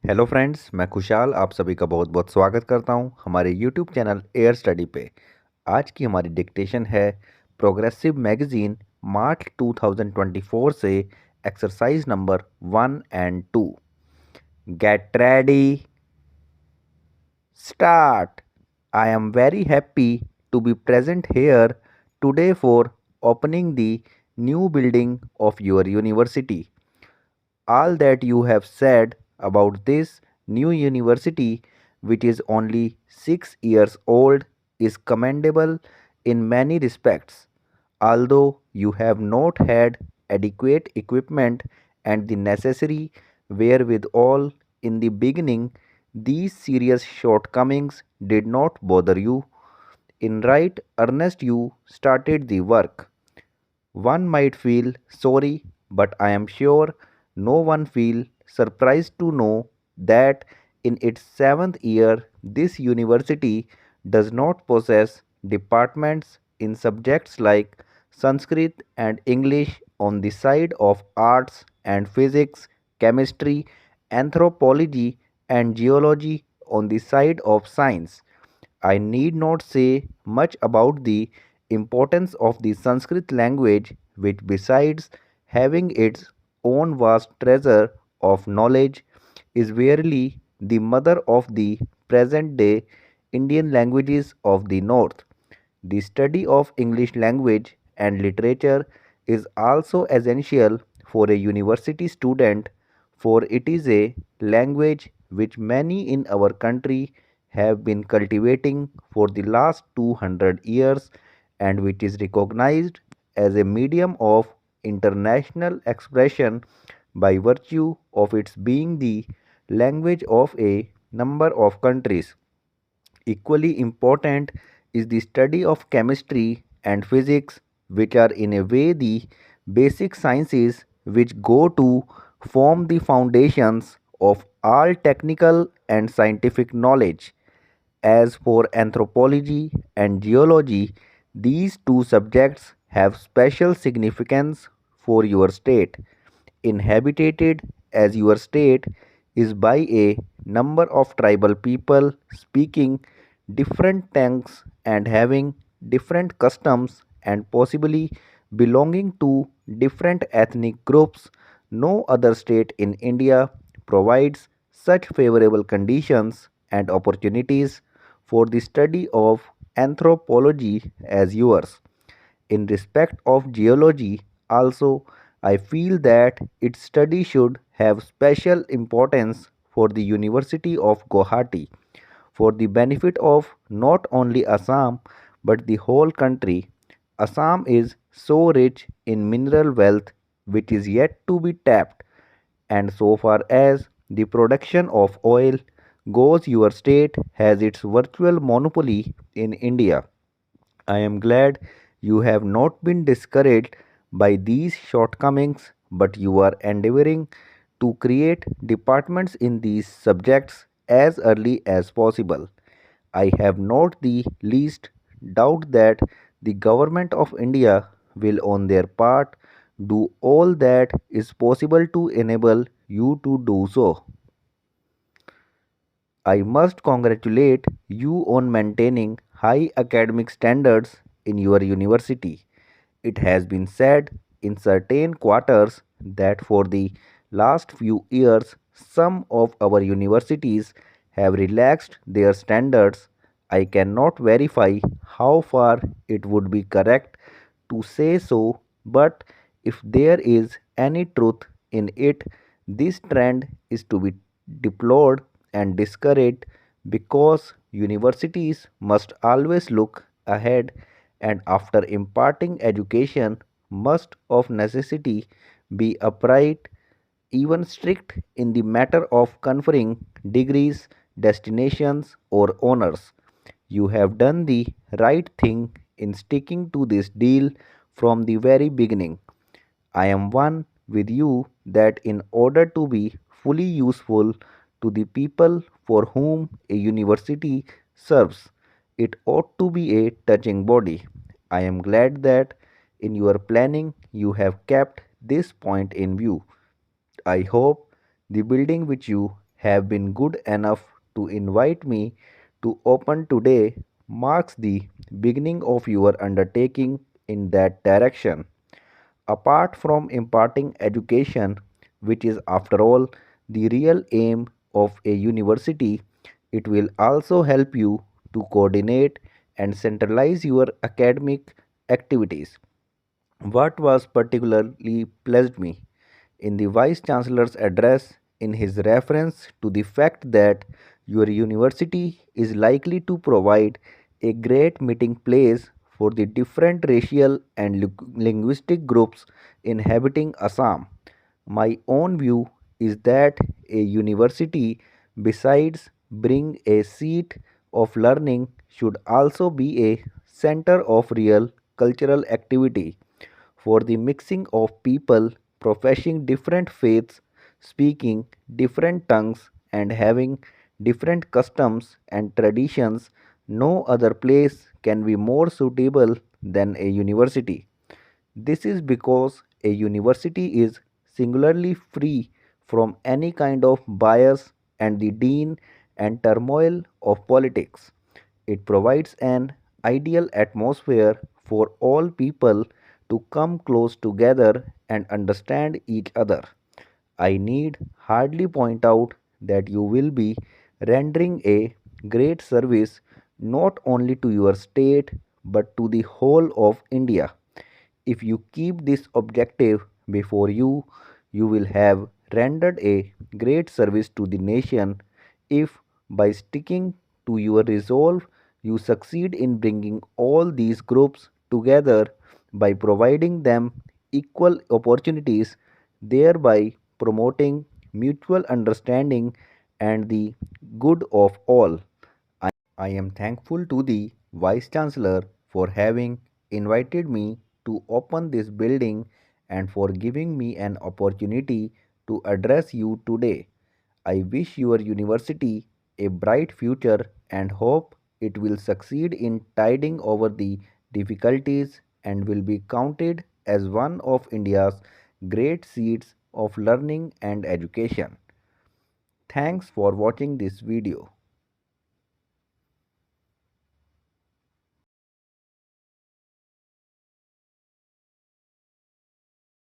Hello friends, मैं खुशाल आप सभी का बहुत बहुत स्वागत करता हूं हमारे यूट्यूब चैनल एयर स्टडी पे। आज की हमारी डिक्टेशन है प्रोग्रेसिव मैगज़ीन मार्च 2024 से exercise number 1 and 2। Get ready, start. I am very happy to be present here today for opening the new building of your university. All that you have said about this new university, which is only 6 years old, is commendable in many respects. Although you have not had adequate equipment and the necessary wherewithal in the beginning, these serious shortcomings did not bother you. In right earnest, you started the work. One might feel sorry, but I am sure no one feel surprised to know that in its seventh year this university does not possess departments in subjects like Sanskrit and English on the side of arts and physics, chemistry, anthropology and geology on the side of science. I need not say much about the importance of the Sanskrit language, which, besides having its own vast treasure of knowledge, is verily the mother of the present day Indian languages of the North. The study of English language and literature is also essential for a university student, for it is a language which many in our country have been cultivating for the last 200 years and which is recognized as a medium of international expression by virtue of its being the language of a number of countries. Equally important is the study of chemistry and physics, which are in a way the basic sciences which go to form the foundations of all technical and scientific knowledge. As for anthropology and geology, these two subjects have special significance for your state. Inhabited as your state is by a number of tribal people speaking different tongues and having different customs and possibly belonging to different ethnic groups. No other state in India provides such favorable conditions and opportunities for the study of anthropology as yours. In respect of geology, also, I feel that its study should have special importance for the University of Guwahati for the benefit of not only Assam but the whole country. Assam is so rich in mineral wealth which is yet to be tapped, and so far as the production of oil goes, your state has its virtual monopoly in India. I am glad you have not been discouraged by these shortcomings, but you are endeavoring to create departments in these subjects as early as possible. I have not the least doubt that the government of India will, on their part, do all that is possible to enable you to do so. I must congratulate you on maintaining high academic standards in your university. It has been said in certain quarters that for the last few years some of our universities have relaxed their standards. I cannot verify how far it would be correct to say so, but if there is any truth in it, this trend is to be deplored and discouraged because universities must always look ahead and after imparting education must of necessity be upright, even strict in the matter of conferring degrees, destinations, or honors. You have done the right thing in sticking to this deal from the very beginning. I am one with you that in order to be fully useful to the people for whom a university serves, it ought to be a touching body. I am glad that in your planning you have kept this point in view. I hope the building which you have been good enough to invite me to open today marks the beginning of your undertaking in that direction. Apart from imparting education, which is after all the real aim of a university, it will also help you to coordinate and centralize your academic activities. What was particularly pleased me in the Vice Chancellor's address in his reference to the fact that your university is likely to provide a great meeting place for the different racial and linguistic groups inhabiting Assam. My own view is that a university, besides being a seat of learning, should also be a center of real cultural activity for the mixing of people professing different faiths, speaking different tongues, and having different customs and traditions. No other place can be more suitable than a university. This is because a university is singularly free from any kind of bias and the din and turmoil of politics. It provides an ideal atmosphere for all people to come close together and understand each other. I need hardly point out that you will be rendering a great service not only to your state but to the whole of India. If you keep this objective before you, you will have rendered a great service to the nation if, by sticking to your resolve, you succeed in bringing all these groups together by providing them equal opportunities, thereby promoting mutual understanding and the good of all. I am thankful to the Vice Chancellor for having invited me to open this building and for giving me an opportunity to address you today. I wish your university a bright future and hope it will succeed in tiding over the difficulties and will be counted as one of India's great seats of learning and education. Thanks for watching this video.